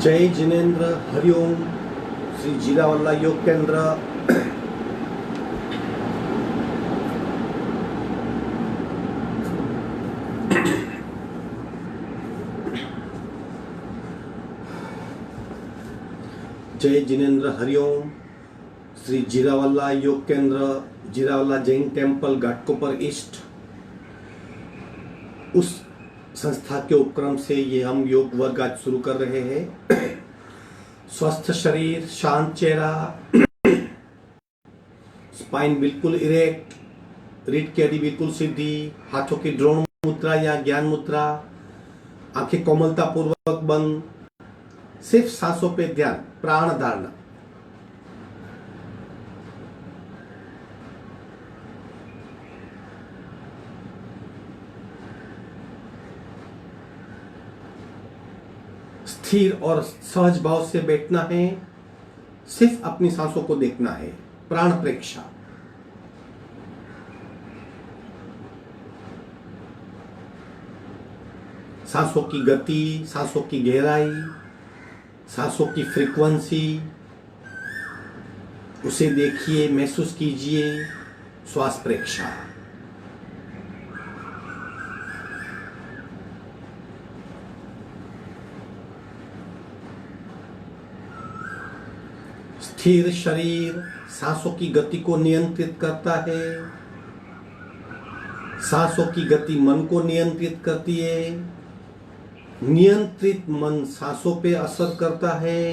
जय जिनेन्द्र हरिओम श्री जीरावल्ला योग केंद्र। जय जिनेन्द्र हरिओम श्री जीरावल्ला योग केंद्र, जीरावल्ला जैन टेम्पल, घाटकोपर ईस्ट। उस संस्था के उपक्रम से ये हम योग वर्ग आज शुरू कर रहे हैं। स्वस्थ शरीर, शांत चेहरा, स्पाइन बिल्कुल इरेक्ट, रीढ़ की हड्डी बिल्कुल सीधी, हाथों की द्रोण मुद्रा या ज्ञान मुद्रा, आंखें कोमलता पूर्वक बंद, सिर्फ सांसों पे ध्यान, प्राण धारणा। स्थिर और सहज भाव से बैठना है, सिर्फ अपनी सांसों को देखना है, प्राण प्रेक्षा। सांसों की गति, सांसों की गहराई, सांसों की फ्रीक्वेंसी, उसे देखिए, महसूस कीजिए। श्वास प्रेक्षा। स्थिर शरीर सांसों की गति को नियंत्रित करता है, सांसों की गति मन को नियंत्रित करती है, नियंत्रित मन सांसों पे असर करता है,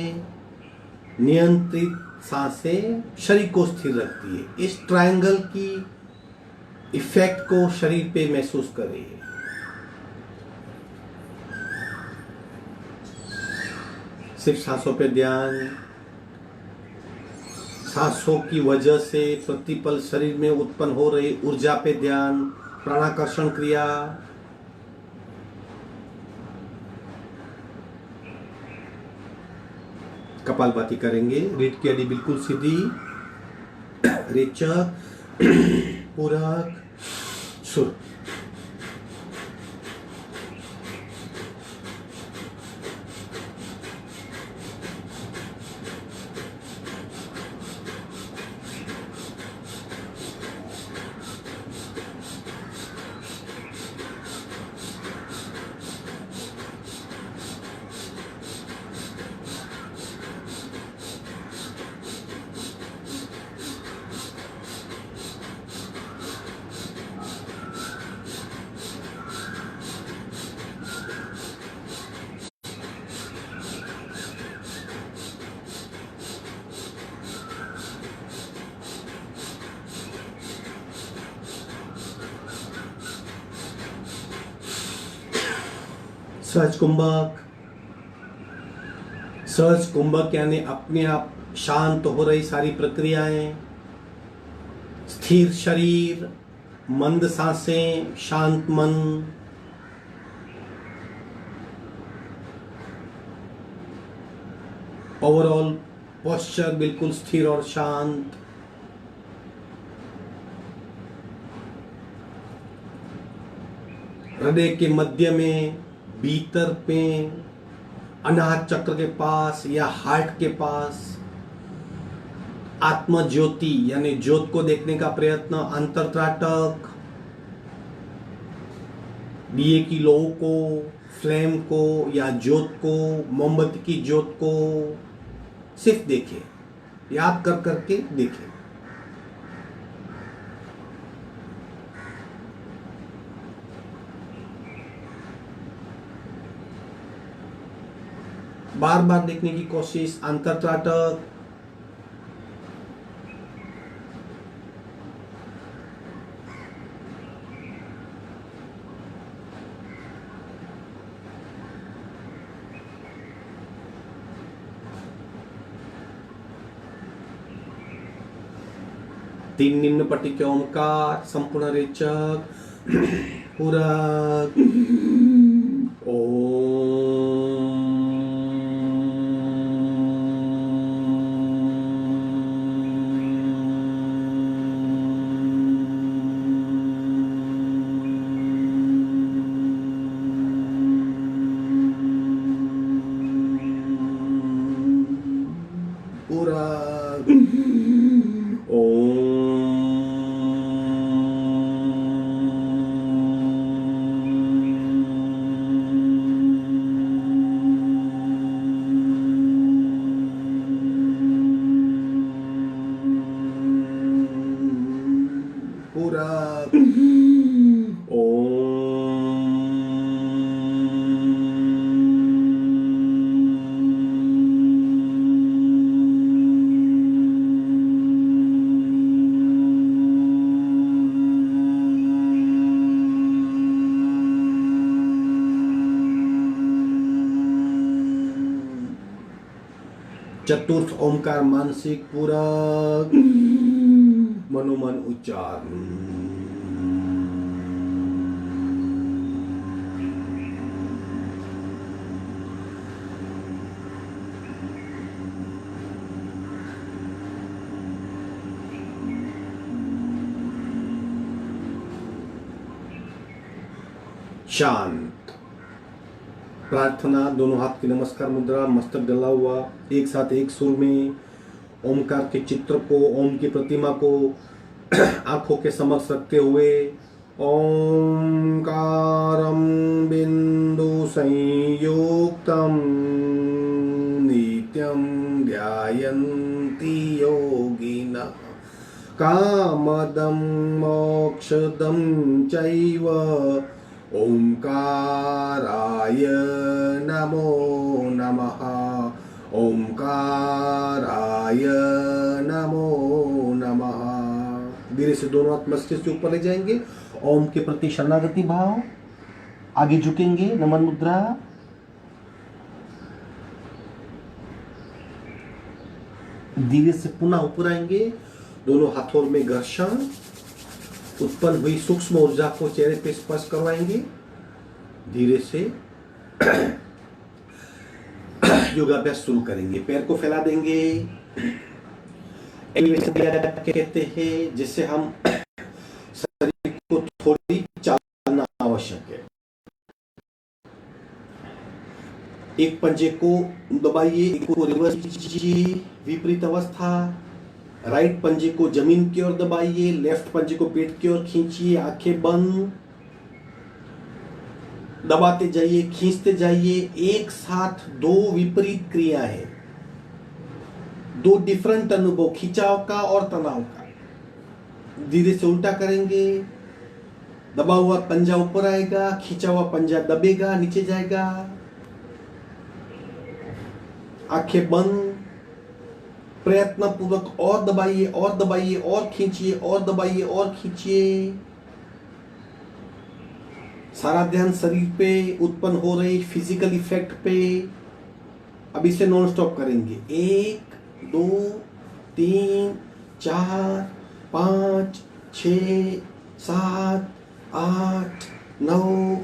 नियंत्रित सांसें शरीर को स्थिर रखती है। इस ट्रायंगल की इफेक्ट को शरीर पे महसूस करें। सिर्फ सांसों पे ध्यान। सांसों की वजह से प्रतिपल शरीर में उत्पन्न हो रही ऊर्जा पे ध्यान। प्राणाकर्षण क्रिया। कपालभाति करेंगे। रीढ़ की हड्डी बिल्कुल सीधी, रेचक, पूरक, सुर। सहज कुंभक। सहज कुंभक यानी अपने आप शांत हो रही सारी प्रक्रियाएं। स्थिर शरीर, मंद सांसें, शांत मन। ओवरऑल पोस्चर बिल्कुल स्थिर और शांत। हृदय के मध्य में, भीतर पे, अनाहत चक्र के पास या हार्ट के पास आत्म ज्योति यानी ज्योत को देखने का प्रयत्न। अंतरत्राटक, दिए की लौ को, फ्लेम को या ज्योत को, मोमबत्ती की ज्योत को सिर्फ देखें, याद कर करके देखें। बार बार देखने की कोशिश। अंतरत्राटक, तीन निम्न पट्टी के ओमकार, संपूर्ण रेचक, पूरक, ओम। चतुर्थ ओमकार मानसिक पूरक मनोमन उच्चार। शांत। प्रार्थना, दोनों हाथ की नमस्कार मुद्रा, मस्तक डला हुआ, एक साथ एक सुर में ओमकार के चित्र को, ओम की प्रतिमा को आंखों के समक्ष रखते हुए ओंकारं बिंदु संयुक्तम नित्यं ध्यायन्ति योगिनः कामदं मोक्षदं चैव ओंकाराय नमो नमः। ओंकाराय नमो नमः। धीरे से दोनों हाथ मस्तिष्क से ऊपर ले जाएंगे। ओम के प्रति शरणागति भाव, आगे झुकेंगे, नमन मुद्रा। धीरे से पुनः ऊपर आएंगे, दोनों हाथों में घर्षण, उत्पन्न हुई सूक्ष्म ऊर्जा को चेहरे पे स्पर्श करवाएंगे। धीरे से योगाभ्यास शुरू करेंगे। पैर को फैला देंगे, कहते हैं, जिससे हम शरीर को थोड़ी चालना आवश्यक है। एक पंजे को दबाइए, एक को रिवर्स कीजिए, विपरीत अवस्था। राइट पंजे को जमीन की ओर दबाइए, लेफ्ट पंजे को पेट की ओर खींचिए, आंखें बंद, दबाते जाइए, खींचते जाइए। एक साथ दो विपरीत क्रिया है, दो डिफरेंट अनुभव, खिंचाव का और तनाव का। धीरे से उल्टा करेंगे, दबा हुआ पंजा ऊपर आएगा, खींचा हुआ पंजा दबेगा, नीचे जाएगा। आंखें बंद, प्रयत्न पूर्वक और दबाइए, और दबाइए, और खींचिए, और दबाइए, और खींचिए। सारा ध्यान शरीर पे उत्पन्न हो रही फिजिकल इफेक्ट पे। अब इसे नॉन स्टॉप करेंगे। 1 2 3 4 5 6 7 8 9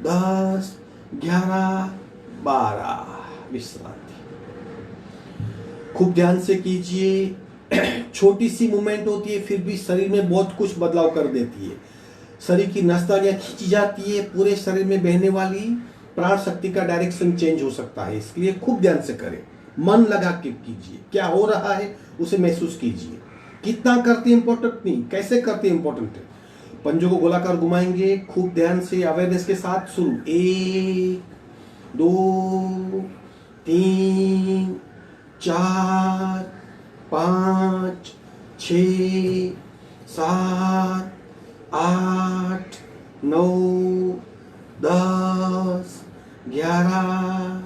10 11 12। विश्रांति खूब ध्यान से कीजिए। छोटी सी मूवमेंट होती है, फिर भी शरीर में बहुत कुछ बदलाव कर देती है। शरीर की नसनालियां खींची जाती है, पूरे शरीर में बहने वाली प्राण शक्ति का डायरेक्शन चेंज हो सकता है। इसलिए खूब ध्यान से करें, मन लगा के कीजिए। क्या हो रहा है उसे महसूस कीजिए। कितना करते हैं इंपॉर्टेंट नहीं, कैसे करते हैं इंपॉर्टेंट है। पंजों को गोलाकार घुमाएंगे, खूब ध्यान से अवेयरनेस के साथ। शुरू 1 2 3 4 5 6 7 8 9 10 11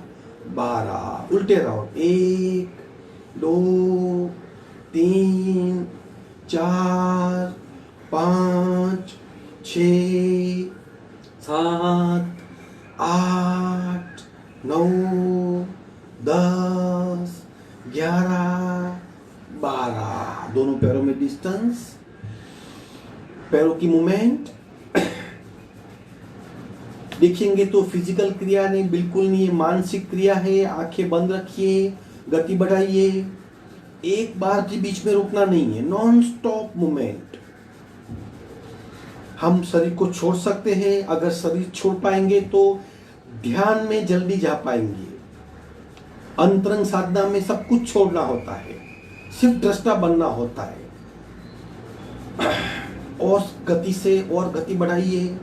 12। उल्टे राउंड 1 2 3 4 5 6 7 8 9 10 11 12। दोनों पैरों में डिस्टेंस, पैरों की मूवमेंट देखेंगे तो फिजिकल क्रिया नहीं, बिल्कुल नहीं है, मानसिक क्रिया है। आंखें बंद रखिए, गति बढ़ाइए, एक बार के बीच में रुकना नहीं है, नॉन स्टॉप मूवमेंट। हम शरीर को छोड़ सकते हैं, अगर शरीर छोड़ पाएंगे तो ध्यान में जल्दी जा पाएंगे। अंतरंग साधना में सब कुछ छोड़ना होता है, सिर्फ दृष्टा बनना होता है। और गति से और गति बढ़ाइए,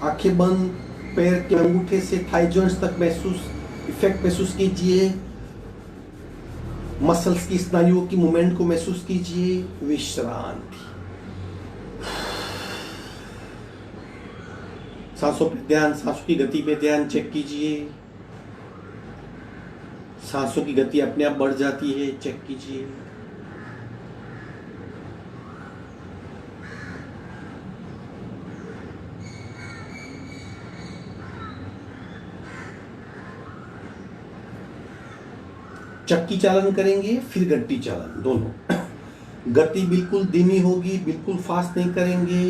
आंखें बंद, पैर के अंगूठे से थाई जॉइंट्स तक इफेक्ट महसूस कीजिए। मसल्स की, स्नायुओं की मूवमेंट को महसूस कीजिए। विश्रांति। सांसों पे ध्यान, सांसों की गति पे ध्यान चेक कीजिए। सांसों की गति अपने आप बढ़ जाती है, चेक कीजिए। चक्की चालन करेंगे, फिर गट्टी चालन, दोनों। गति बिल्कुल धीमी होगी, बिल्कुल फास्ट नहीं करेंगे,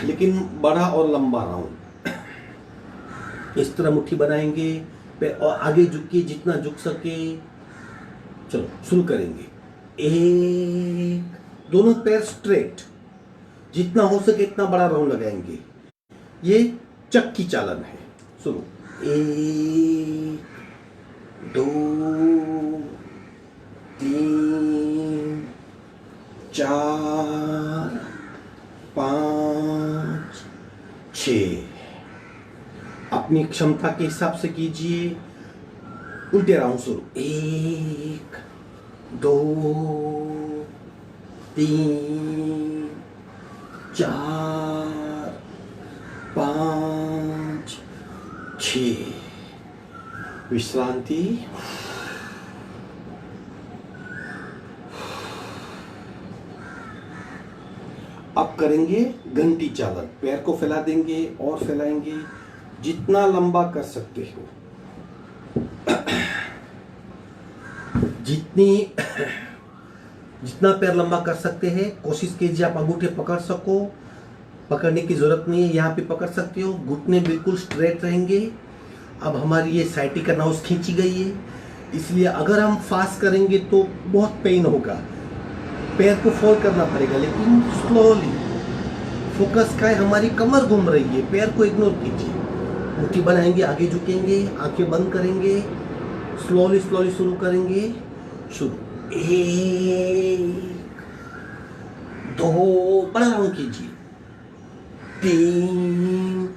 लेकिन बड़ा और लंबा राउंड। इस तरह मुट्ठी बनाएंगे, पैर और आगे झुक के जितना झुक सके। चलो शुरू करेंगे। एक, दोनों पैर स्ट्रेट, जितना हो सके इतना बड़ा राउंड लगाएंगे। ये चक्की चालन है। सुनो, 1 2 3 4 5 6। अपनी क्षमता के हिसाब से कीजिए। उल्टे राउंड शुरू। 1 2 3 4 5 6। विश्रांति। अब करेंगे घंटी चालन। पैर को फैला देंगे और फैलाएंगे जितना लंबा कर सकते हो। जितना पैर लंबा कर सकते हैं कोशिश कीजिए आप अंगूठे पकड़ सको। पकड़ने की जरूरत नहीं है, यहाँ पे पकड़ सकते हो। घुटने बिल्कुल स्ट्रेट रहेंगे। अब हमारी ये साइटिका नर्व्स खींची गई है, इसलिए अगर हम फास्ट करेंगे तो बहुत पेन होगा। पैर को फोल्ड करना पड़ेगा, लेकिन स्लोली। फोकस का है, हमारी कमर घूम रही है, पैर को इग्नोर कीजिए। मुट्ठी बनाएंगे, आगे झुकेंगे, आंखें बंद करेंगे, स्लोली स्लोली शुरू करेंगे। शुरू। 1 2, बड़ा राउंड कीजिए। 3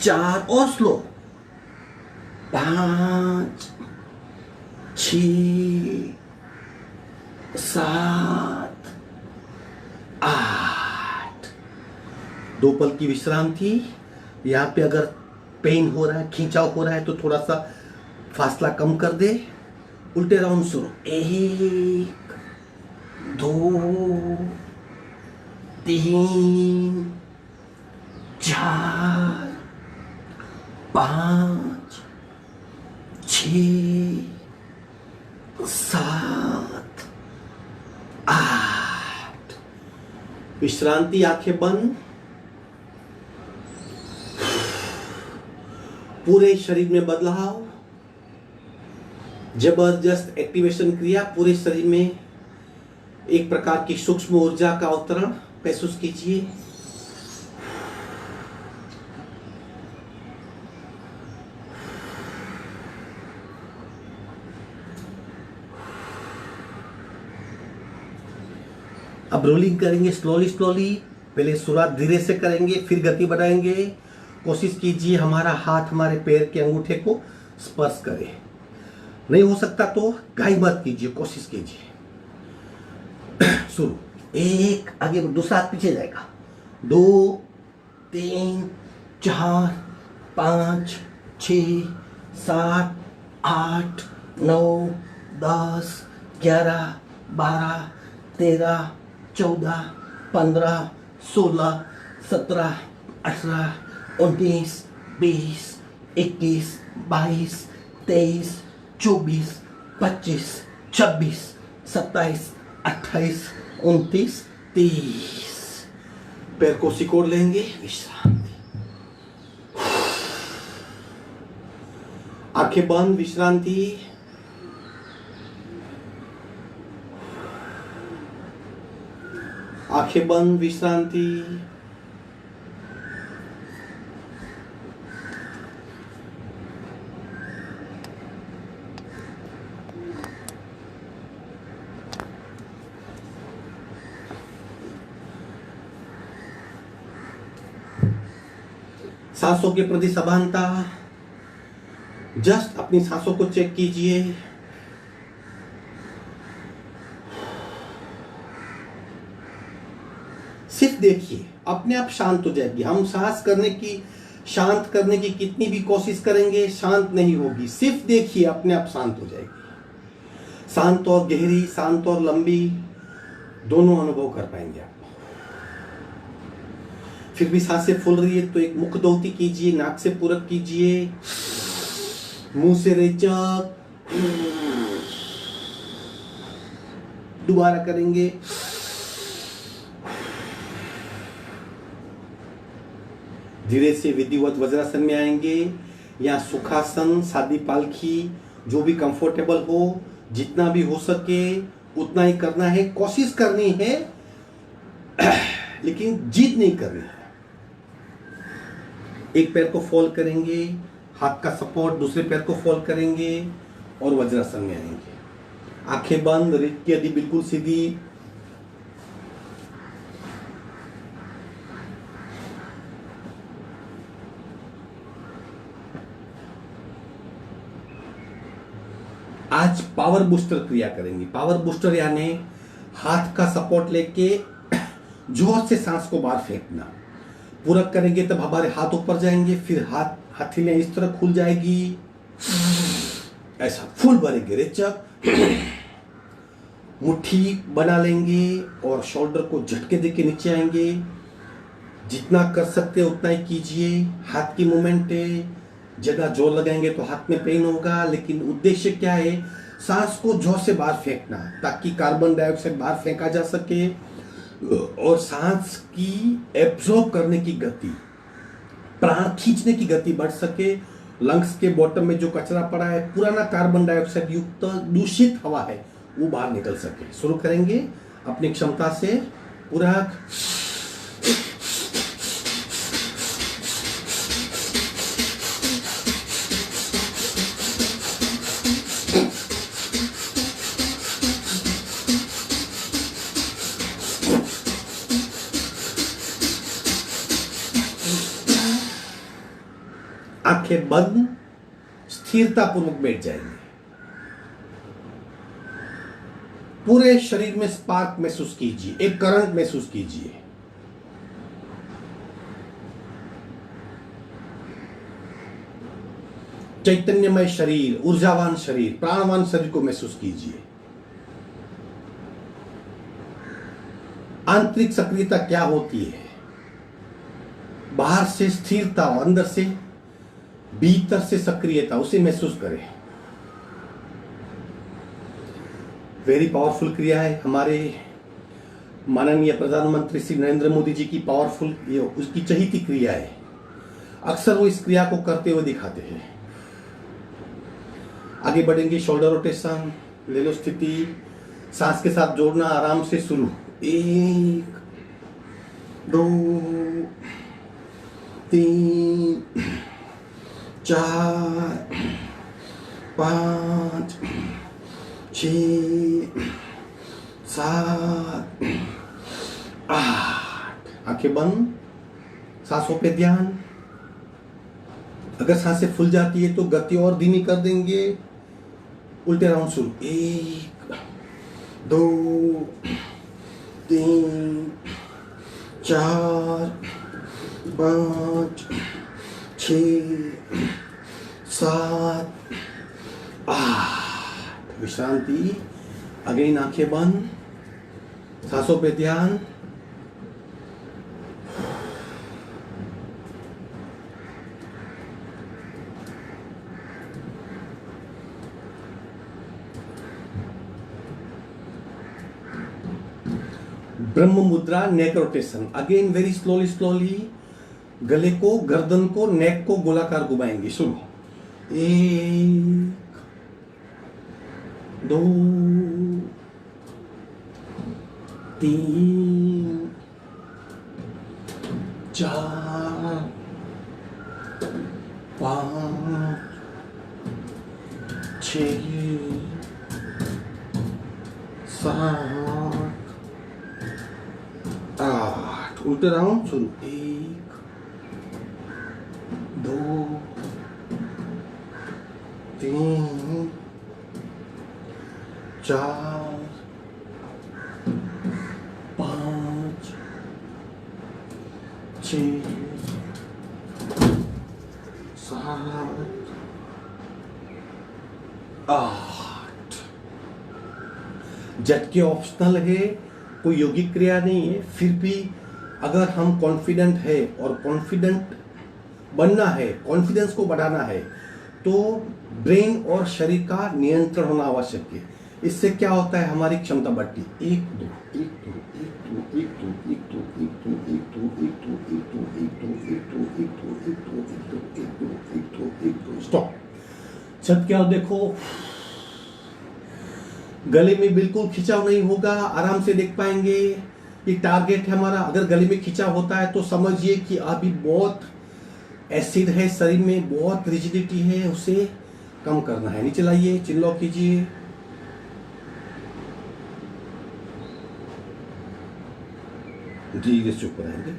4 और स्लो। 5 6 7 8। 2 पल की विश्रांति। यहाँ पे अगर पेन हो रहा है, खींचाव हो रहा है तो थोड़ा सा फासला कम कर दे। उल्टे राउंड शुरू। 1 2 3 4 5 6 7 8। विश्रांति, आंखें बंद। पूरे शरीर में बदलाव, जबरदस्त एक्टिवेशन क्रिया। पूरे शरीर में एक प्रकार की सूक्ष्म ऊर्जा का अवतरण महसूस कीजिए। अब रोलिंग करेंगे स्लोली स्लोली। पहले शुरुआत धीरे से करेंगे, फिर गति बढ़ाएंगे। कोशिश कीजिए हमारा हाथ हमारे पैर के अंगूठे को स्पर्श करे। नहीं हो सकता तो घाई मत कीजिए, कोशिश कीजिए। शुरू। 1, आगे दूसरा हाथ पीछे जाएगा। 2 3 4 5 6 7 8 9 10 11 12 13 14 15 16 17 18 19 20 21 22 23 24 25 26 27 28 29 30। पैर को सिकोड़ लेंगे। विश्रांति। आंखें बंद। विश्रांति। आंखें बंद। विश्रांति। सांसों के प्रति सभानता। जस्ट अपनी सांसों को चेक कीजिए। सिर्फ देखिए, अपने आप शांत हो जाएगी। हम सांस करने की, शांत करने की कितनी भी कोशिश करेंगे, शांत नहीं होगी। सिर्फ देखिए, अपने आप शांत हो जाएगी। शांत और गहरी, शांत और लंबी, दोनों अनुभव कर पाएंगे आप। फिर भी सांसें फूल रही है तो एक मुख दोहती कीजिए, नाक से पूरक कीजिए, मुंह से रेचक, दोबारा करेंगे। धीरे से विधिवत वज्रासन में आएंगे या सुखासन, सादी पालखी, जो भी कंफर्टेबल हो, जितना भी हो सके उतना ही करना है, कोशिश करनी है लेकिन जीत नहीं करनी है। एक पैर को फोल्ड करेंगे, हाथ का सपोर्ट, दूसरे पैर को फोल्ड करेंगे और वज्रासन में आएंगे। आंखें बंद, रीढ़ की हड्डी बिल्कुल सीधी। आज पावर बूस्टर क्रिया करेंगे। पावर बूस्टर यानी हाथ का सपोर्ट लेके जोर से सांस को बाहर फेंकना। पूरक करेंगे तब हमारे हाथ ऊपर जाएंगे, फिर हाथ हथेलियां इस तरह खुल जाएगी, ऐसा फुल भरेंगे रेचक। मुट्ठी बना लेंगे और शोल्डर को झटके देके नीचे आएंगे। जितना कर सकते हैं उतना ही कीजिए। हाथ की मूवमेंट है, ज्यादा जोर लगाएंगे तो हाथ में पेन होगा, लेकिन उद्देश्य क्या है, सांस को जोर से बाहर फेंकना ताकि कार्बन डाइऑक्साइड बाहर फेंका जा सके और सांस की एब्जॉर्ब करने की गति, प्राण खींचने की गति बढ़ सके। लंग्स के बॉटम में जो कचरा पड़ा है, पुराना कार्बन डाइऑक्साइड युक्त दूषित हवा है, वो बाहर निकल सके। शुरू करेंगे अपनी क्षमता से। पूरक, आंखें बंद, स्थिरता पूर्वक बैठ जाएंगे। पूरे शरीर में स्पार्क महसूस कीजिए, एक करंट महसूस कीजिए। चैतन्यमय शरीर, ऊर्जावान शरीर, प्राणवान शरीर को महसूस कीजिए। आंतरिक सक्रियता क्या होती है, बाहर से स्थिरता और अंदर से, भीतर से सक्रियता, उसे महसूस करें। वेरी पावरफुल क्रिया है। हमारे माननीय प्रधानमंत्री श्री नरेंद्र मोदी जी की पावरफुल, ये उसकी चहीती क्रिया है। अक्सर वो इस क्रिया को करते हुए दिखाते हैं। आगे बढ़ेंगे, शोल्डर रोटेशन, ले लो स्थिति, सांस के साथ जोड़ना आराम से शुरू। 1 2 3 4 5 6 7 8। आंखें बंद, सांसों पे ध्यान। अगर सांसें फूल जाती है तो गति और धीमी कर देंगे। उल्टे राउंड शुरू। 1 2 3 4 5 6 7 8। विश्रांति। अगेन आंखें बंद, सांसों पे ध्यान। ब्रह्म मुद्रा, neck rotation. Again very slowly गले को, गर्दन को, नेक को गोलाकार घुमाएंगे। शुरू। 1 2 3 4 5 6 7 8। उल्टे राउंड शुरू। 1 2 3 4 5 6 7 8। झटके ऑप्शनल है, कोई योगिक क्रिया नहीं है। फिर भी अगर हम कॉन्फिडेंट है और कॉन्फिडेंट बनना है, कॉन्फिडेंस को बढ़ाना है, तो ब्रेन और शरीर का नियंत्रण होना आवश्यक है। इससे क्या होता है, हमारी क्षमता बढ़ती है। एक दो एक दो एक दो एक दो एक दो एक दो एक दो एक दो एक दो एक दो एक दो एक दो एक दो एक दो एक दो एक दो एक दो स्टॉप। जब क्या देखो, गले में बिल्कुल खिंचाव नहीं होगा, आराम से देख पाएंगे। ये टारगेट है हमारा। अगर गले में खिंचाव होता है तो समझिए कि अभी बहुत एसिड है शरीर में, बहुत रिजिडिटी है, उसे कम करना है। नीचे लाइए, चिन लॉक कीजिए। धीरे से ऊपर आएंगे,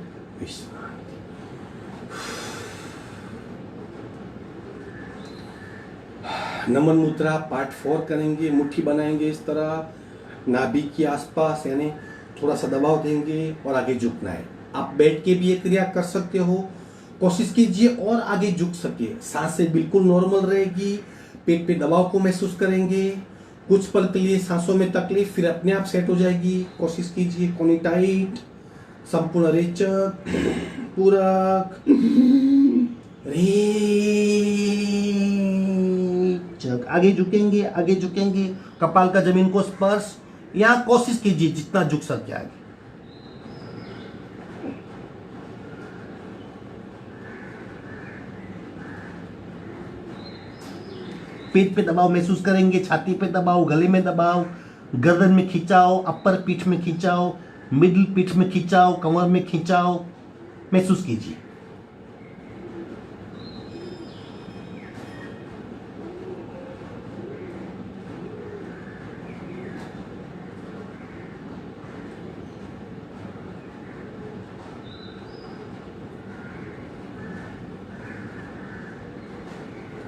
नमन मुद्रा पार्ट 4 करेंगे। मुट्ठी बनाएंगे इस तरह, नाभि के आसपास, यानी थोड़ा सा दबाव देंगे और आगे झुकना है। आप बैठ के भी ये क्रिया कर सकते हो, कोशिश कीजिए और आगे झुक सके। सांसें बिल्कुल नॉर्मल रहेगी, पेट पे दबाव को महसूस करेंगे। कुछ पल के लिए सांसों में तकलीफ, फिर अपने आप सेट हो जाएगी। कोशिश कीजिए, कोनी टाइट, संपूर्ण रेचक, पूरक, रेचक। आगे झुकेंगे, आगे झुकेंगे, कपाल का जमीन को स्पर्श। यहां कोशिश कीजिए जितना झुक सके आगे। पेट पे दबाव महसूस करेंगे, छाती पे दबाव, गले में दबाव, गर्दन में खिंचाव, अपर पीठ में खिंचाव, मिडिल पीठ में खिंचाव, कमर में खिंचाव महसूस कीजिए।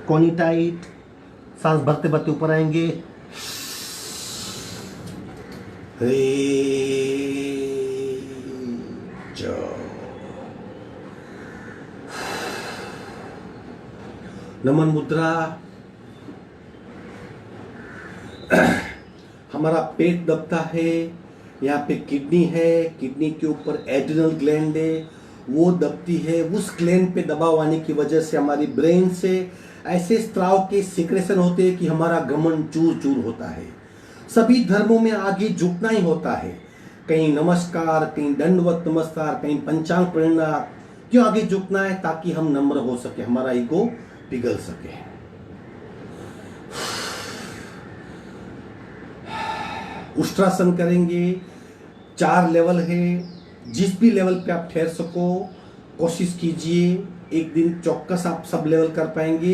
कोनी टाइट, सांस भरते भरते ऊपर आएंगे। नमन मुद्रा। हमारा पेट दबता है, यहाँ पे किडनी है, किडनी के ऊपर एड्रिनल ग्लैंड है, वो दबती है। उस ग्लैंड पे दबाव आने की वजह से हमारी ब्रेन से ऐसे स्त्राव के सिक्रेशन होते हैं कि हमारा गमन चूर चूर होता है। सभी धर्मों में आगे झुकना ही होता है, कहीं नमस्कार, कहीं दंडवत नमस्कार, कहीं पंचांग प्रणा। क्यों आगे झुकना है? ताकि हम नम्र हो सके, हमारा ईगो पिघल सके। उष्ट्रासन करेंगे, 4 लेवल है, जिस भी लेवल पे आप ठहर सको कोशिश कीजिए। एक दिन चौकस आप सब लेवल कर पाएंगे।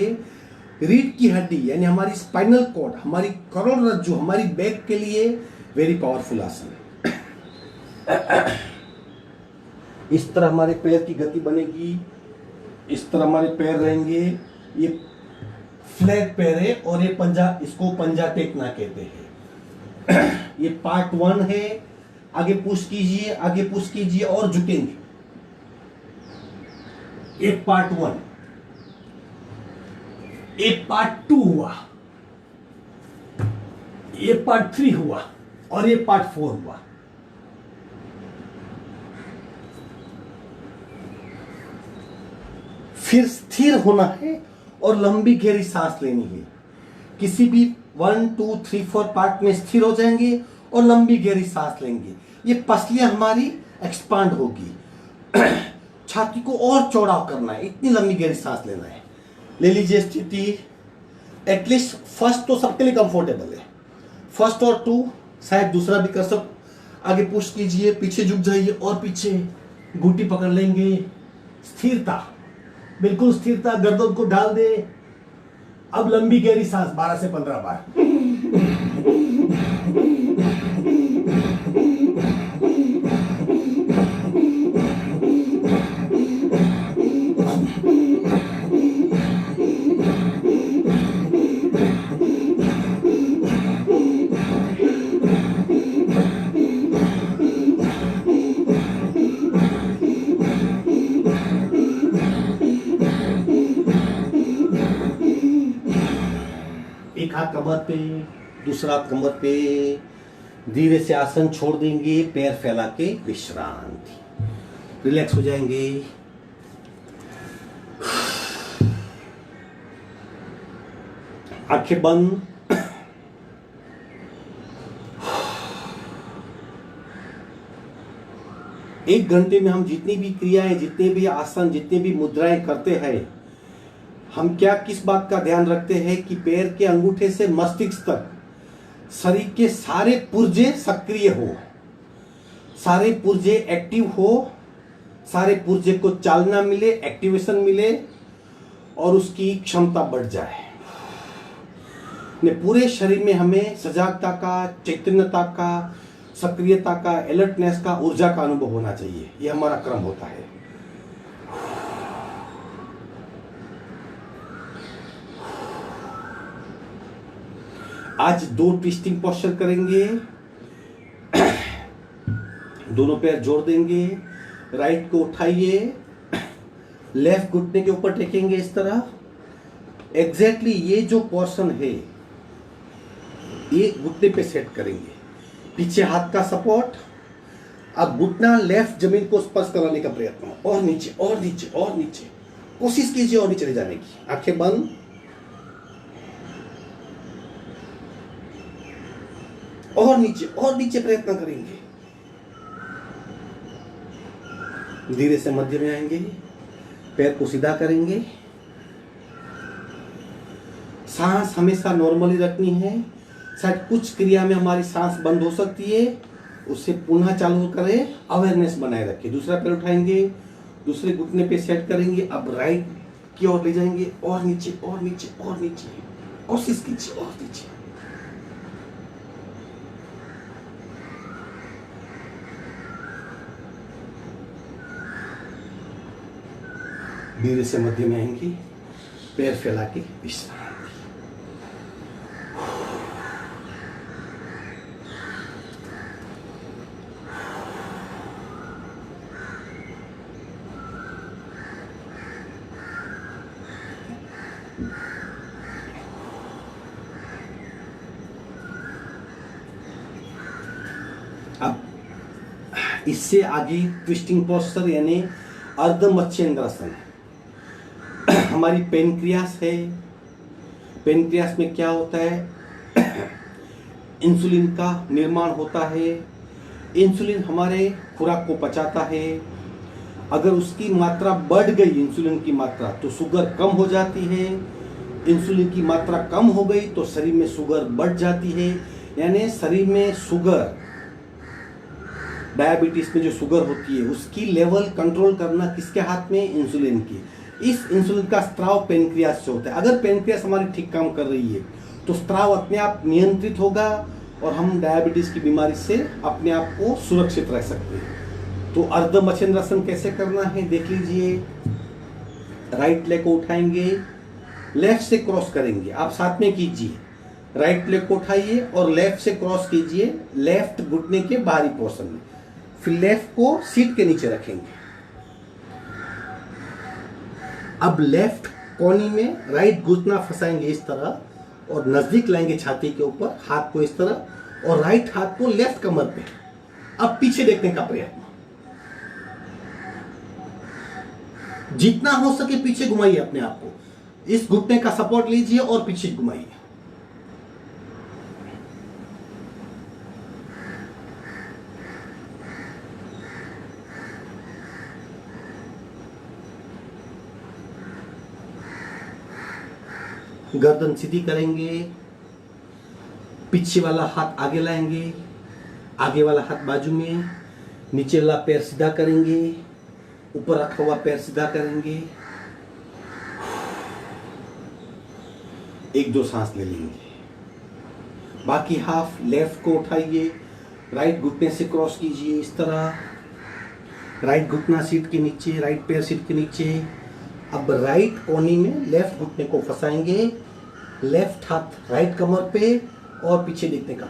रीढ़ की हड्डी यानी हमारी स्पाइनल कॉर्ड, हमारी करोड़रज्जु, हमारी बैक के लिए वेरी पावरफुल आसन है। इस तरह हमारे पैर की गति बनेगी, इस तरह हमारे पैर रहेंगे। ये फ्लैट पैर है और ये पंजा, इसको पंजा टेकना कहते हैं। ये पार्ट 1 है। आगे पुश कीजिए, आगे पुश कीजिए और झुकेंगे। ये पार्ट 1, ये पार्ट 2 हुआ, ये पार्ट 3 हुआ और ये पार्ट 4 हुआ। फिर स्थिर होना है और लंबी गहरी सांस लेनी है। किसी भी 1 2 3 4 पार्ट में स्थिर हो जाएंगे और लंबी गहरी सांस लेंगे। ये पसलियां हमारी एक्सपांड होगी। छाती को और चौड़ा करना है, इतनी लंबी गहरी सांस लेना है। ले लीजिए स्थिति। एटलीस्ट फर्स्ट तो सबके लिए कंफर्टेबल है, फर्स्ट और 2 शायद दूसरा भी कर सकते। आगे पुश कीजिए, पीछे झुक जाइए और पीछे घुट्टी पकड़ लेंगे। स्थिरता, बिल्कुल स्थिरता, गर्दन को ढाल दे। अब लंबी गहरी सांस 12 से 15 बार। एक हाथ कमर पे, दूसरा हाथ कमर पे। धीरे से आसन छोड़ देंगे, पैर फैला के विश्रांति, रिलैक्स हो जाएंगे। आंखें बंद। एक घंटे में हम जितनी भी क्रियाएं, जितने भी आसन, जितने भी मुद्राएं करते हैं, हम क्या किस बात का ध्यान रखते हैं कि पैर के अंगूठे से मस्तिष्क तक शरीर के सारे पुर्जे सक्रिय हो, सारे पुर्जे एक्टिव हो, सारे पुर्जे को चालना मिले, एक्टिवेशन मिले और उसकी क्षमता बढ़ जाए। ने पूरे शरीर में हमें सजागता का, चैतन्यता का, सक्रियता का, अलर्टनेस का, ऊर्जा का अनुभव होना चाहिए। यह हमारा क्रम होता है। आज 2 ट्विस्टिंग पोस्चर करेंगे। दोनों पैर जोड़ देंगे, राइट को उठाइए, लेफ्ट घुटने के ऊपर टेकेंगे इस तरह। एग्जैक्टली ये जो पोर्शन है ये घुटने पे सेट करेंगे, पीछे हाथ का सपोर्ट। अब घुटना लेफ्ट जमीन को स्पर्श कराने का प्रयत्न, और नीचे और नीचे और नीचे, कोशिश कीजिए और नीचे ले जाने की। आंखें बंद, और नीचे प्रयत्न करेंगे। धीरे से मध्य में आएंगे, पैर को सीधा करेंगे। सांस हमेशा नॉर्मली रखनी है। शायद कुछ क्रिया में हमारी सांस बंद हो सकती है, उससे पुनः चालू करें, अवेयरनेस बनाए रखें। दूसरा पैर उठाएंगे, दूसरे घुटने पे सेट करेंगे। अब राइट की ओर ले जाएंगे, और नीचे और नीचे और नीचे, कोशिश कीजिए और नीचे। धीरे से मध्य में आएंगे, पैर फैला के विश्राम। अब इससे आगे ट्विस्टिंग पोस्चर यानी अर्ध मत्स्येंद्रासन। हमारी पेनक्रियास है। पेनक्रियास में क्या होता है? इंसुलिन का निर्माण होता है। इंसुलिन हमारे खुराक को पचाता है। अगर उसकी मात्रा बढ़ गई, इंसुलिन की मात्रा, तो शुगर कम हो जाती है। इंसुलिन की मात्रा कम हो गई तो शरीर में शुगर बढ़ जाती है। यानी शरीर में शुगर, डायबिटीज में जो शुगर होती है उसकी लेवल कंट्रोल करना किसके हाथ में? इंसुलिन की। इस इंसुलिन का स्त्राव पेनक्रियास से होता है। अगर पेनक्रियास हमारी ठीक काम कर रही है तो स्त्राव अपने आप नियंत्रित होगा और हम डायबिटीज की बीमारी से अपने आप को सुरक्षित रह सकते हैं। तो अर्ध मत्स्येंद्रासन कैसे करना है देख लीजिए। राइट लेग को उठाएंगे, लेफ्ट से क्रॉस करेंगे। आप साथ में कीजिए, राइट लेग को उठाइए और लेफ्ट से क्रॉस कीजिए लेफ्ट घुटने के बाहरी पोर्शन में। फिर लेफ्ट को सीट के नीचे रखेंगे। अब लेफ्ट कोनी में राइट घुटना फंसाएंगे इस तरह और नजदीक लाएंगे छाती के ऊपर, हाथ को इस तरह, और राइट हाथ को लेफ्ट कमर पे। अब पीछे देखने का प्रयत्न, जितना हो सके पीछे घुमाइए अपने आप को। इस घुटने का सपोर्ट लीजिए और पीछे घुमाइए। गर्दन सीधी करेंगे, पीछे वाला हाथ आगे लाएंगे, आगे वाला हाथ बाजू में, नीचे वाला पैर सीधा करेंगे, ऊपर रखा हुआ पैर सीधा करेंगे। 1-2 सांस ले लेंगे। बाकी हाफ लेफ्ट को उठाइए, राइट घुटने से क्रॉस कीजिए इस तरह, राइट घुटना सीट के नीचे, राइट पैर सीट के नीचे। अब राइट कोनी में लेफ्ट घुटने को फंसाएंगे, लेफ्ट हाथ राइट कमर पे और पीछे देखने का।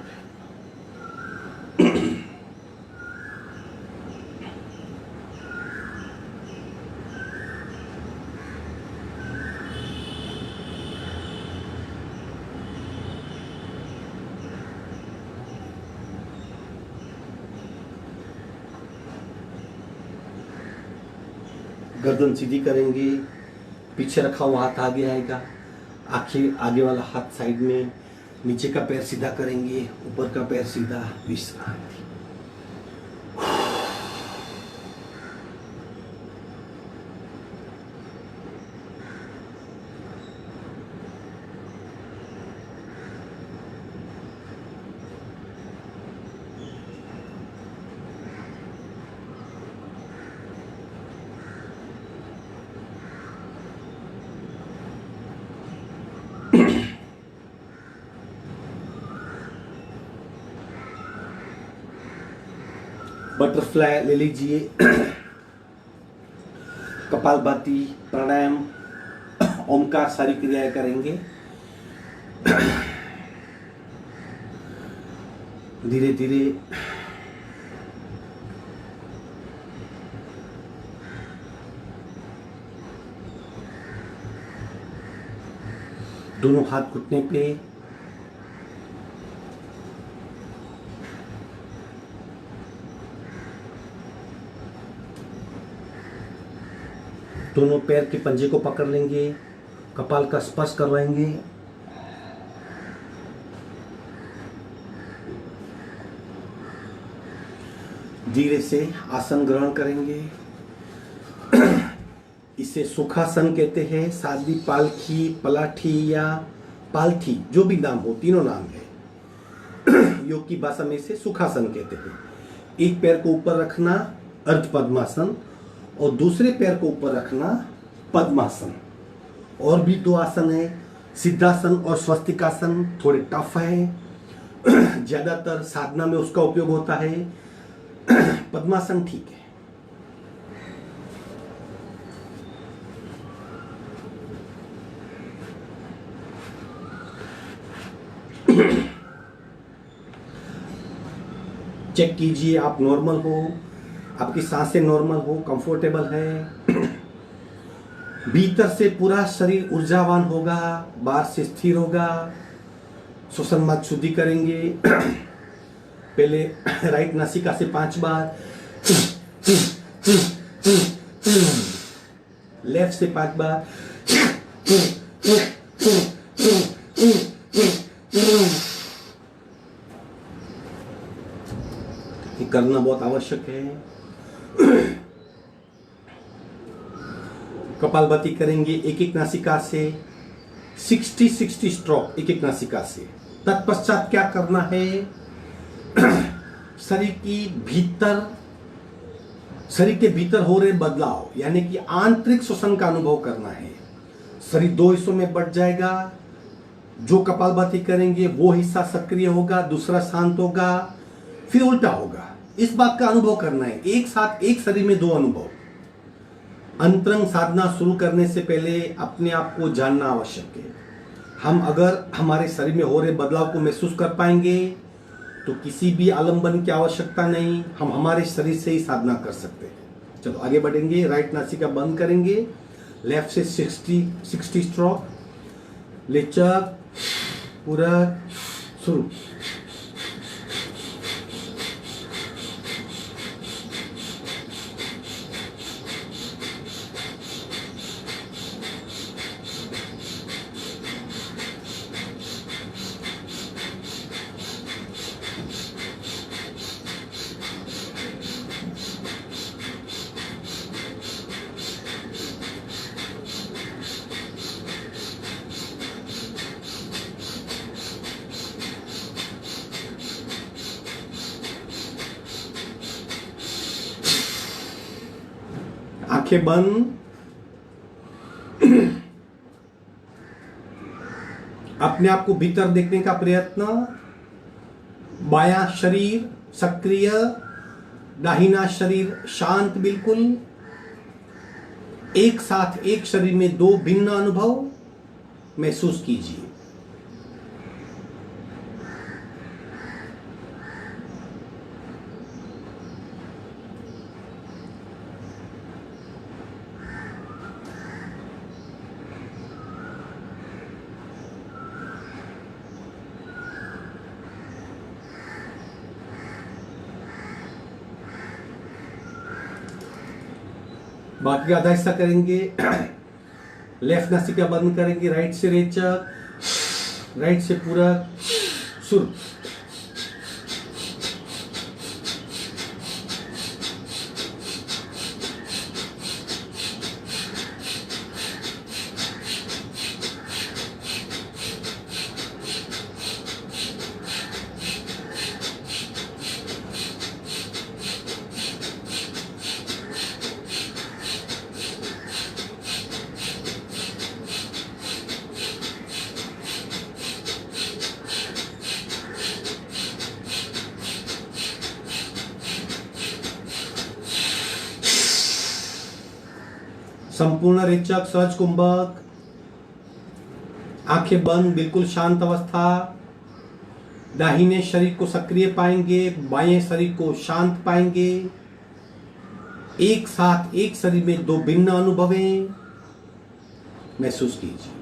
गर्दन सीधी करेंगे, पीछे रखा हुआ हाथ आगे आएगा, आखिर आगे वाला हाथ साइड में, नीचे का पैर सीधा करेंगे, ऊपर का पैर सीधा, विश्रांति। बटरफ्लाई ले लीजिए, कपालभाति, प्राणायाम, ओमकार, सारी क्रियाएं करेंगे। धीरे धीरे दोनों हाथ घुटने पे, दोनों पैर के पंजे को पकड़ लेंगे, कपाल का स्पर्श करवाएंगे। धीरे से आसन ग्रहण करेंगे। इसे सुखासन कहते हैं। सादी पालखी, पलाठी या पालथी, जो भी नाम हो, तीनों नाम है। योग की भाषा में इसे सुखासन कहते हैं। एक पैर को ऊपर रखना अर्ध पद्मासन, और दूसरे पैर को ऊपर रखना पद्मासन। और भी दो आसन है, सिद्धासन और स्वस्तिकासन, थोड़े टफ है, ज्यादातर साधना में उसका उपयोग होता है। पद्मासन ठीक है। चेक कीजिए आप नॉर्मल हो, आपकी सांसें नॉर्मल हो, कंफर्टेबल है। भीतर से पूरा शरीर ऊर्जावान होगा, बाहर से स्थिर होगा। श्वसन मार्ग शुद्धि करेंगे। पहले राइट नासिका से 5 बार, लेफ्ट से 5 बार। ये करना बहुत आवश्यक है। कपालभाति करेंगे एक एक नासिका से, 60 स्ट्रोक एक एक नासिका से। तत्पश्चात क्या करना है, शरीर के भीतर हो रहे बदलाव, यानी कि आंतरिक श्वसन का अनुभव करना है। शरीर 2 हिस्सों में बट जाएगा। जो कपालभाति करेंगे वो हिस्सा सक्रिय होगा, दूसरा शांत होगा, फिर उल्टा होगा। इस बात का अनुभव करना है। एक साथ एक शरीर में 2 अनुभव। अंतरंग साधना शुरू करने से पहले अपने आप को जानना आवश्यक है। हम अगर हमारे शरीर में हो रहे बदलाव को महसूस कर पाएंगे तो किसी भी आलंबन की आवश्यकता नहीं, हम हमारे शरीर से ही साधना कर सकते हैं। चलो आगे बढ़ेंगे। राइट नासिका बंद करेंगे, लेफ्ट से 60 स्ट्रोक। लेचक पूरा शुरू। आंखें बंद। अपने आप को भीतर देखने का प्रयत्न। बायां शरीर सक्रिय, दाहिना शरीर शांत बिल्कुल। एक साथ एक शरीर में 2 भिन्न अनुभव महसूस कीजिए। बाकी का आधा हिस्सा करेंगे। लेफ्ट नासिका बंद करेंगे, राइट से रेचक, राइट से पूरक, सुर। संपूर्ण रेचक, सहज कुंभक, आंखें बंद, बिल्कुल शांत अवस्था। दाहिने शरीर को सक्रिय पाएंगे, बाएं शरीर को शांत पाएंगे। एक साथ एक शरीर में दो भिन्न अनुभवें महसूस कीजिए।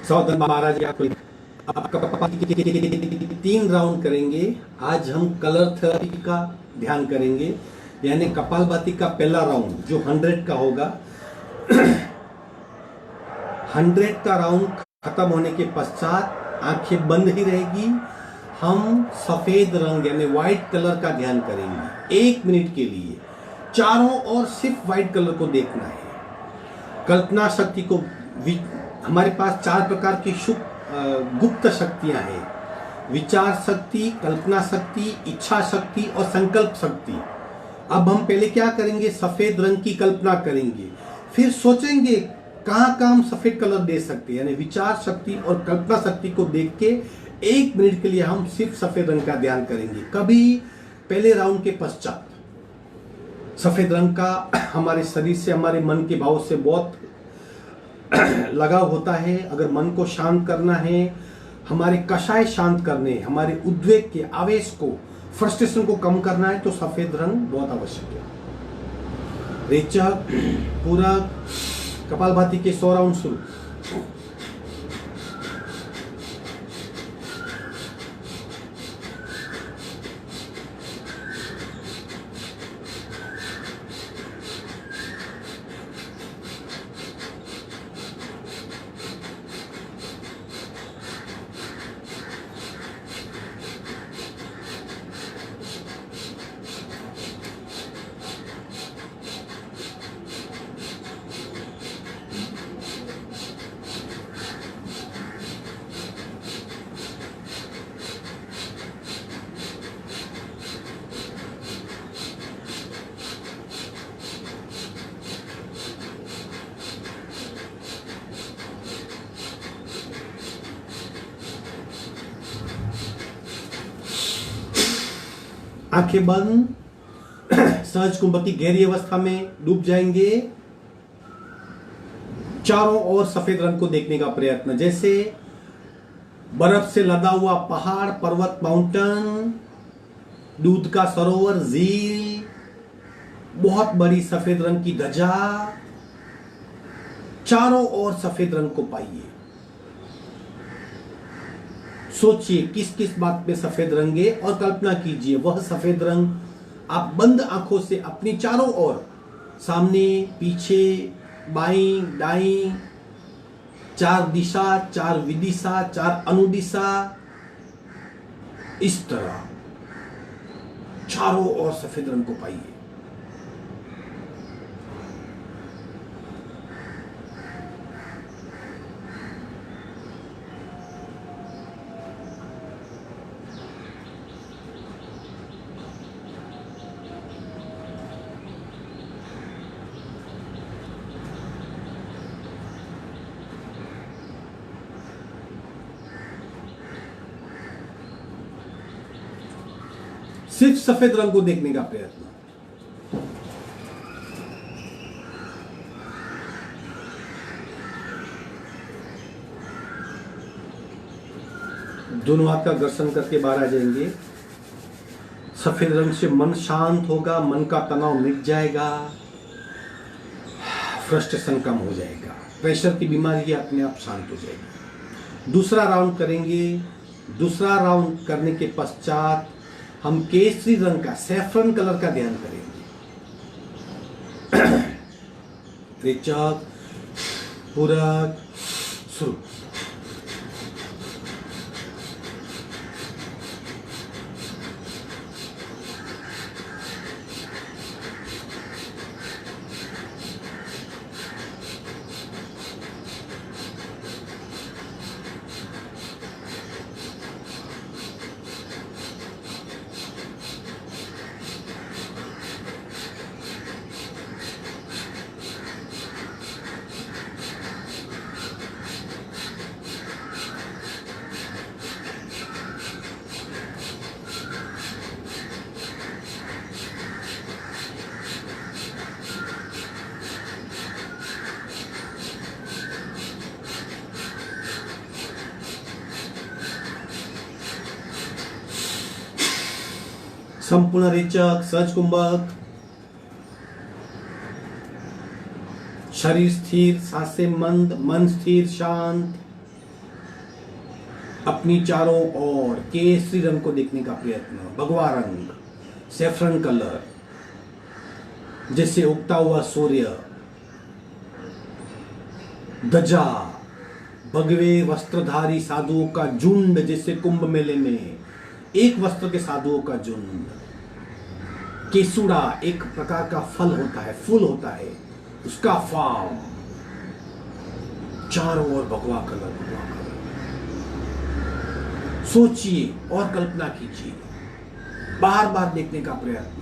सावधान महाराज, आपका 3 राउंड करेंगे। आज हम कलर थेरेपी का ध्यान करेंगे, यानी कपालभाति का पहला राउंड जो 100 का होगा। 100 का राउंड खत्म होने के पश्चात आंखें बंद ही रहेगी। हम सफेद रंग यानी व्हाइट कलर का ध्यान करेंगे 1 मिनट के लिए। चारों ओर सिर्फ व्हाइट कलर को देखना है। कल्पना शक्ति को, हमारे पास 4 प्रकार की गुप्त शक्तियां हैं: विचार शक्ति, कल्पना शक्ति, इच्छा शक्ति और संकल्प शक्ति। अब हम पहले क्या करेंगे, सफेद रंग की कल्पना करेंगे, फिर सोचेंगे कहाँ कहाँ हम सफेद कलर दे सकते हैं। यानी विचार शक्ति और कल्पना शक्ति को देख के 1 मिनट के लिए हम सिर्फ सफेद रंग का ध्यान करेंगे। कभी पहले राउंड के पश्चात सफेद रंग का हमारे शरीर से, हमारे मन के भाव से बहुत लगाव होता है। अगर मन को शांत करना है, हमारे कषाय शांत करने, हमारे उद्वेग के आवेश को, फ्रस्ट्रेशन को कम करना है, तो सफेद रंग बहुत आवश्यक है। रेचक, पूरक, कपालभाति के 100 राउंड शुरू। आंखें बंद, सहज कुंभ की गहरी अवस्था में डूब जाएंगे। चारों ओर सफेद रंग को देखने का प्रयत्न, जैसे बर्फ से लदा हुआ पहाड़, पर्वत, माउंटेन, दूध का सरोवर, झील, बहुत बड़ी सफेद रंग की ध्वजा। चारों ओर सफेद रंग को पाइए। सोचिए किस किस बात में सफेद रंग है और कल्पना कीजिए वह सफेद रंग आप बंद आंखों से अपनी चारों ओर, सामने, पीछे, बाईं, दाईं, 4 दिशा, 4 विदिशा, 4 अनुदिशा, इस तरह चारों ओर सफेद रंग को पाइए। सिर्फ सफेद रंग को देखने का प्रयत्न। दोनों हाथ का घर्षण करके बाहर आ जाएंगे। सफेद रंग से मन शांत होगा, मन का तनाव मिट जाएगा, फ्रस्ट्रेशन कम हो जाएगा, प्रेशर की बीमारी अपने आप शांत हो जाएगी। दूसरा राउंड करेंगे। दूसरा राउंड करने के पश्चात हम केसरी रंग का, सैफरन कलर का ध्यान करेंगे। रेचक, पूरक, शुरू। संपूर्ण रेचक, सहज कुंभक, शरीर स्थिर, सांसें मंद, मन स्थिर शांत। अपनी चारों ओर केसरी रंग को देखने का प्रयत्न, भगवा रंग, सैफरन कलर, जैसे उगता हुआ सूर्य, ध्वजा, भगवे वस्त्रधारी साधुओं का झुंड, जैसे कुंभ मेले में एक वस्त्र के साधुओं का झुंड। केसुड़ा एक प्रकार का फल होता है, फूल होता है, उसका फॉर्म। चारों ओर भगवा कलर, भगवा कलर। सोचिए और कल्पना कीजिए, बार बार देखने का प्रयत्न।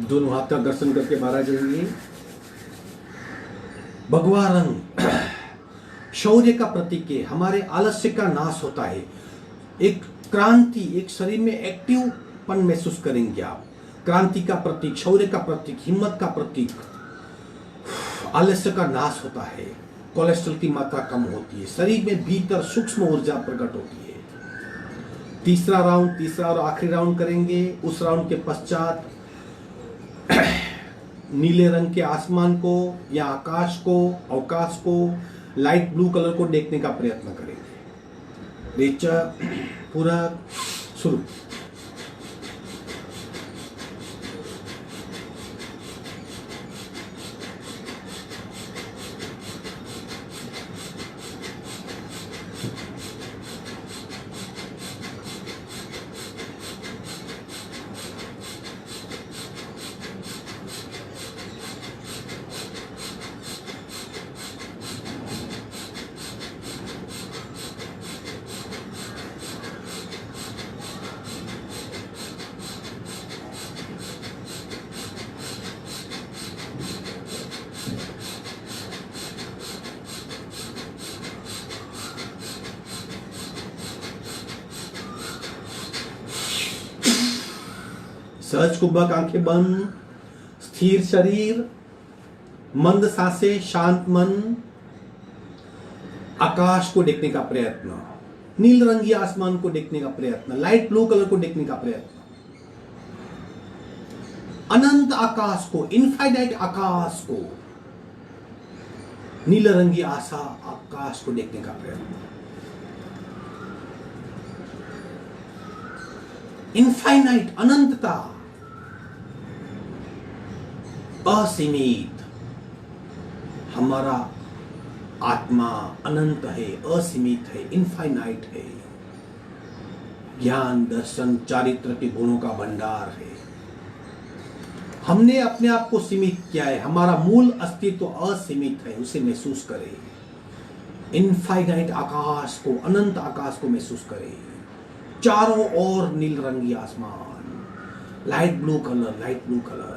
दोनों हाथ का घर्षण करके बाहर आ जाएंगे। भगवा रंग शौर्य का प्रतीक है, हमारे आलस्य का नाश होता है। एक क्रांति, एक शरीर में एक्टिवपन महसूस करेंगे आप। क्रांति का प्रतीक, शौर्य का प्रतीक, हिम्मत का प्रतीक। आलस्य का नाश होता है, कोलेस्ट्रॉल की मात्रा कम होती है, शरीर में भीतर सूक्ष्म ऊर्जा प्रकट होती है। तीसरा राउंड, तीसरा और आखिरी राउंड करेंगे। उस राउंड के पश्चात नीले रंग के आसमान को या आकाश को, अवकाश को, लाइट ब्लू कलर को देखने का प्रयत्न करेंगे। रेचक, पूरक, शुरू। सहज कुंभक, आंखें बंद, स्थिर शरीर, मंद सांसें, शांत मन। आकाश को देखने का प्रयत्न, नील रंगी आसमान को देखने का प्रयत्न, लाइट ब्लू कलर को देखने का प्रयत्न। अनंत आकाश को, इनफाइनाइट आकाश को, नील रंगी आकाश को देखने का प्रयत्न। इनफाइनाइट, अनंतता, असीमित। हमारा आत्मा अनंत है, असीमित है, इनफाइनाइट है। ज्ञान, दर्शन, चारित्र के गुणों का भंडार है। हमने अपने आप को सीमित किया है, हमारा मूल अस्तित्व असीमित है, उसे महसूस करें। इनफाइनाइट आकाश को, अनंत आकाश को महसूस करें। चारों ओर नील रंगी आसमान, light blue colour, light blue colour.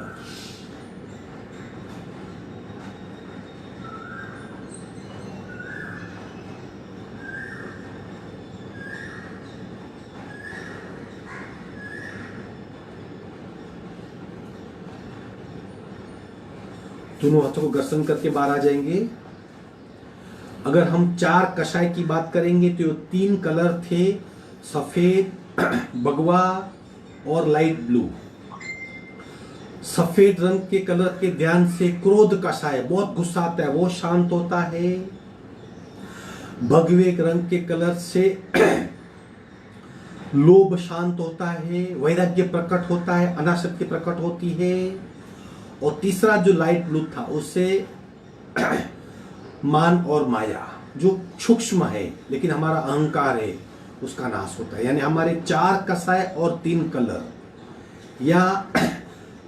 दोनों हाथों को घर्षण करके बाहर आ जाएंगे। अगर हम 4 कषाय की बात करेंगे तो ये 3 कलर थे, सफेद, भगवा और लाइट ब्लू। सफेद रंग के कलर के ध्यान से क्रोध कषाय, बहुत गुस्सा आता है, वो शांत होता है। भगवे रंग के कलर से लोभ शांत होता है, वैराग्य प्रकट होता है, अनासक्ति प्रकट होती है। और तीसरा जो लाइट ब्लू था उससे मान और माया, जो सूक्ष्म है लेकिन हमारा अहंकार है, उसका नाश होता है। यानी हमारे 4 कषाय और 3 कलर, या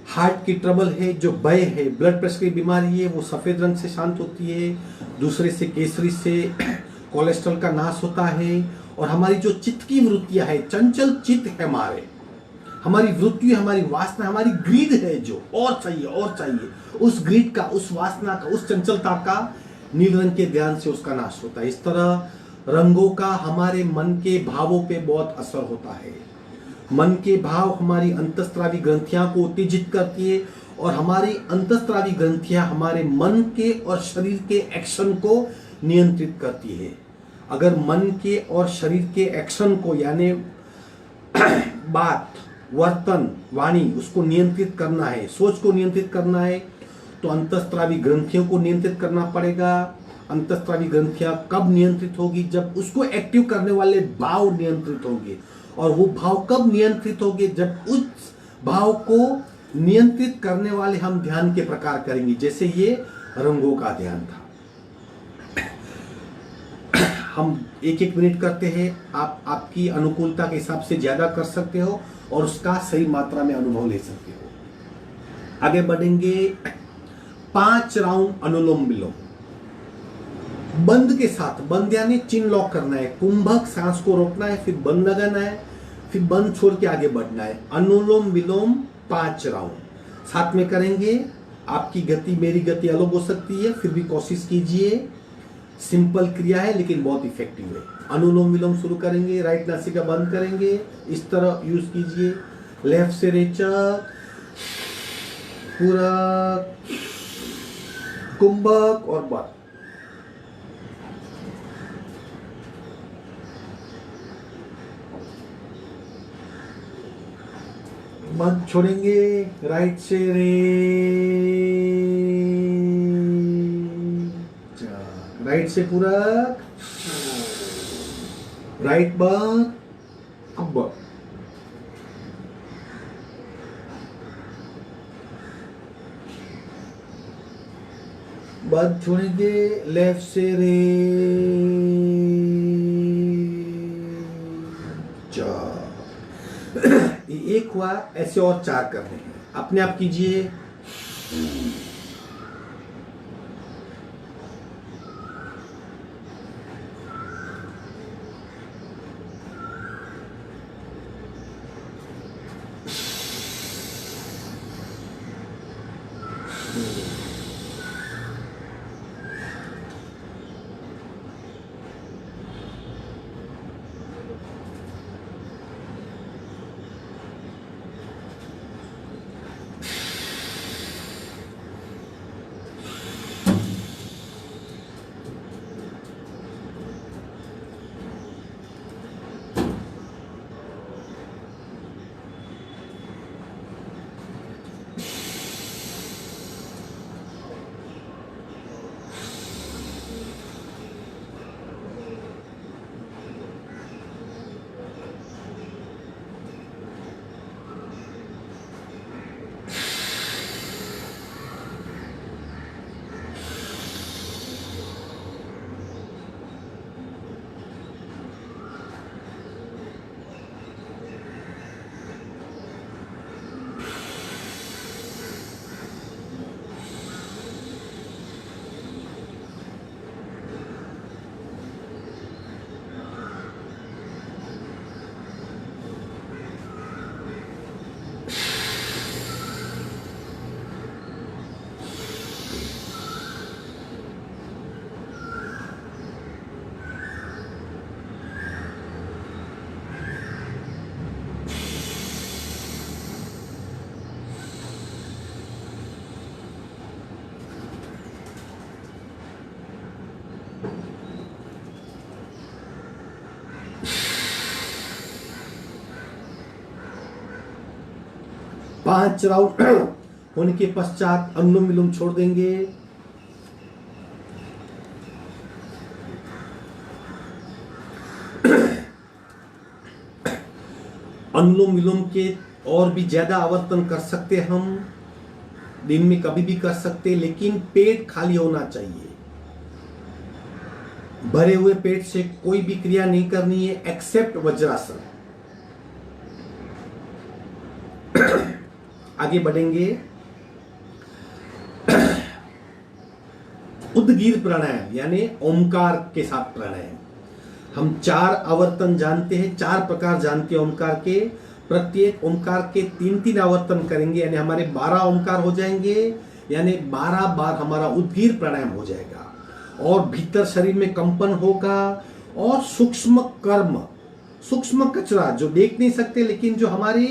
हार्ट की ट्रबल है, जो भय है, ब्लड प्रेशर की बीमारी है, वो सफेद रंग से शांत होती है। दूसरे से केसरी से कोलेस्ट्रॉल का नाश होता है। और हमारी जो चित्त की वृत्तियां है, चंचल चित्त है हमारी वृत्ति, हमारी वासना, हमारी ग्रीड है, जो और चाहिए, उस ग्रीड का, उस वासना का, उस चंचलता का नील रंग के ध्यान से उसका नाश होता है। इस तरह रंगों का हमारे मन के भावों पे बहुत असर होता है। मन के भाव हमारी अंतःस्रावी ग्रंथियां को उत्तेजित करती है, और हमारी अंतःस्रावी ग्रंथियां हमारे मन के और शरीर के एक्शन को नियंत्रित करती है। अगर मन के और शरीर के एक्शन को, यानी बात, वर्तन, वाणी, उसको नियंत्रित करना है, सोच को नियंत्रित करना है, तो अंतःस्रावी ग्रंथियों को नियंत्रित करना पड़ेगा। अंतःस्रावी ग्रंथियां कब नियंत्रित होगी? जब उसको एक्टिव करने वाले भाव नियंत्रित होंगे। और वो भाव कब नियंत्रित होंगे? जब उस भाव को नियंत्रित करने वाले हम ध्यान के प्रकार करेंगे, जैसे ये रंगों का ध्यान था। हम 1-1 मिनट करते हैं। आप आपकी अनुकूलता के हिसाब से ज्यादा कर सकते हो और उसका सही मात्रा में अनुभव ले सकते हो। आगे बढ़ेंगे। 5 राउंड अनुलोम विलोम बंद के साथ। बंद यानी चिन लॉक करना है, कुंभक सांस को रोकना है, फिर बंद लगाना है, फिर बंद छोड़ के आगे बढ़ना है। अनुलोम विलोम 5 राउंड साथ में करेंगे। आपकी गति, मेरी गति अलग हो सकती है, फिर भी कोशिश कीजिए। सिंपल क्रिया है लेकिन बहुत इफेक्टिव है। अनुलोम विलोम शुरू करेंगे। राइट नासिका बंद करेंगे, इस तरह यूज कीजिए। लेफ्ट से रेचक, पूरा, कुंभक और बंद। बंद छोड़ेंगे। राइट से रे, राइट से पूरक, राइट बंद, कुंभक। बंद छोड़ेंगे। लेफ्ट से रे, ये 1 हुआ। ऐसे और 4 करने हैं, अपने आप कीजिए। 5 राउंड होने के पश्चात अनुलोम विलोम छोड़ देंगे। अनुलोम विलोम के और भी ज्यादा आवर्तन कर सकते हम, दिन में कभी भी कर सकते, लेकिन पेट खाली होना चाहिए। भरे हुए पेट से कोई भी क्रिया नहीं करनी है एक्सेप्ट वज्रासन। आगे बढ़ेंगे। उद्गीर प्राणायाम यानी ओमकार के साथ प्राणायाम। हम 4 आवर्तन जानते हैं, 4 प्रकार जानते हैं ओमकार के। प्रत्येक ओमकार के 3-3 आवर्तन करेंगे, यानी हमारे 12 ओमकार हो जाएंगे, यानी 12 बार हमारा उद्गीर प्राणायाम हो जाएगा। और भीतर शरीर में कंपन होगा और सूक्ष्म कर्म, सूक्ष्म कचरा जो देख नहीं सकते लेकिन जो हमारे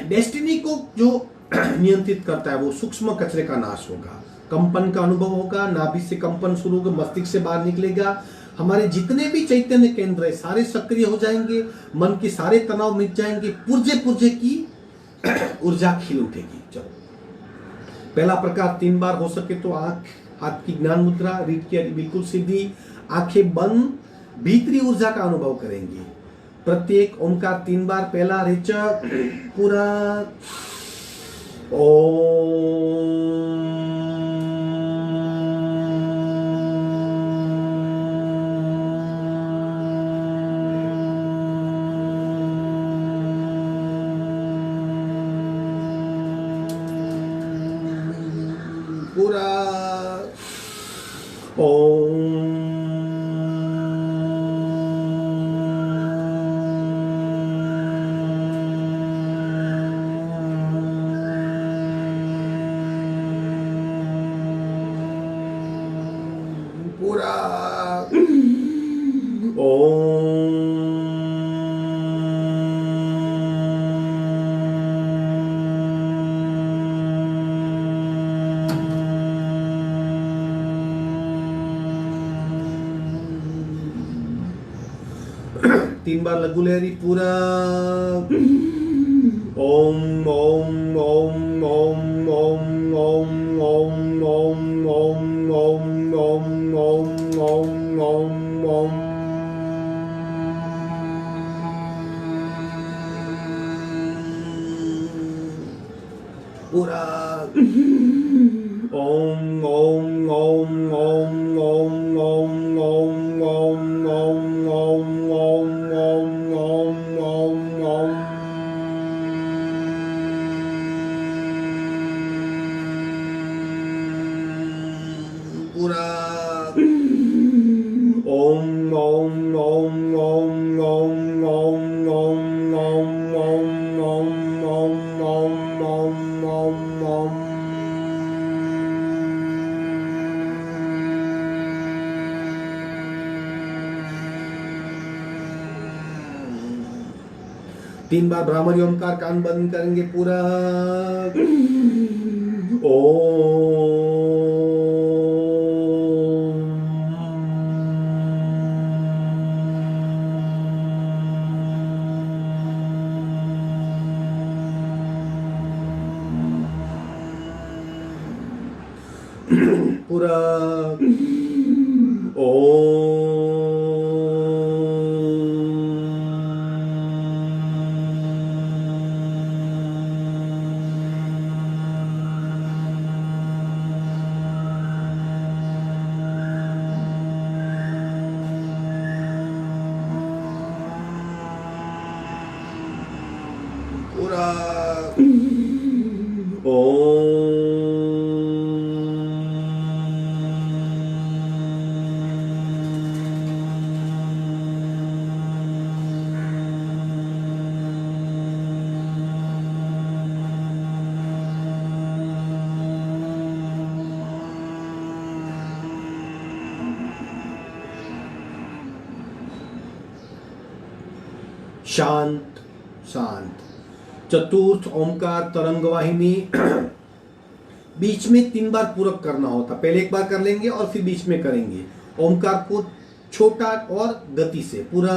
डेस्टिनी को जो नियंत्रित करता है, वो सूक्ष्म कचरे का नाश होगा। कंपन का अनुभव होगा, नाभि से कंपन शुरू होगा, मस्तिष्क से बाहर निकलेगा। हमारे जितने भी चैतन्य केंद्र है सारे सक्रिय हो जाएंगे, मन के सारे तनाव मिट जाएंगे, पुर्जे पुर्जे की ऊर्जा खिल उठेगी। चलो, पहला प्रकार 3 बार हो सके तो आंख, हाथ की ज्ञान मुद्रा, रीढ़ की हड्डी बिल्कुल सीधी, आंखें बंद, भीतरी ऊर्जा का अनुभव करेंगे। प्रत्येक ओमकार 3 बार। पहला रेचक पूरा पूरा पूरा तीन बार लघु लहरी पूरा ओम ओम ओम ओम ओम ओम ओम ओम ओम ओम ओम ओम ओम ओम ओम पूरा ओम ओम ओम ओम ओम ओम ओम ओम ओम ओम ओम ओम ओम ओम पूरा ओम ओम ओम ओम ओम ओम ओम ओम ओम ओम ओम ओम ओम ओम ओम तीन बार भ्रामरी ओमकार, कान बंद करेंगे पूरा पूरा पूरा शांत शांत। चतुर्थ ओमकार तरंग वाहिनी बीच में 3 बार पूरक करना होता, पहले 1 बार कर लेंगे और फिर बीच में करेंगे। ओमकार को छोटा और गति से पूरा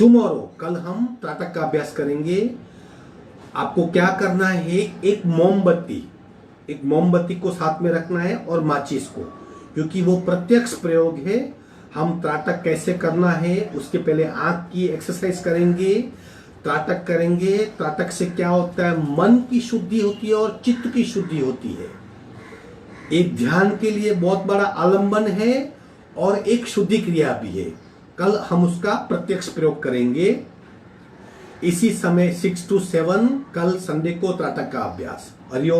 टुमारो कल हम त्राटक का अभ्यास करेंगे। आपको क्या करना है, एक मोमबत्ती को साथ में रखना है और माचिस को, क्योंकि वो प्रत्यक्ष प्रयोग है। हम त्राटक कैसे करना है उसके पहले आंख की एक्सरसाइज करेंगे, त्राटक करेंगे। त्राटक से क्या होता है, मन की शुद्धि होती है और चित्त की शुद्धि होती है। एक ध्यान के लिए बहुत बड़ा आलंबन है और एक शुद्धि क्रिया भी है। कल हम उसका प्रत्यक्ष प्रयोग करेंगे इसी समय 6 to 7 कल संडे को त्राटक का अभ्यास। हरिओम।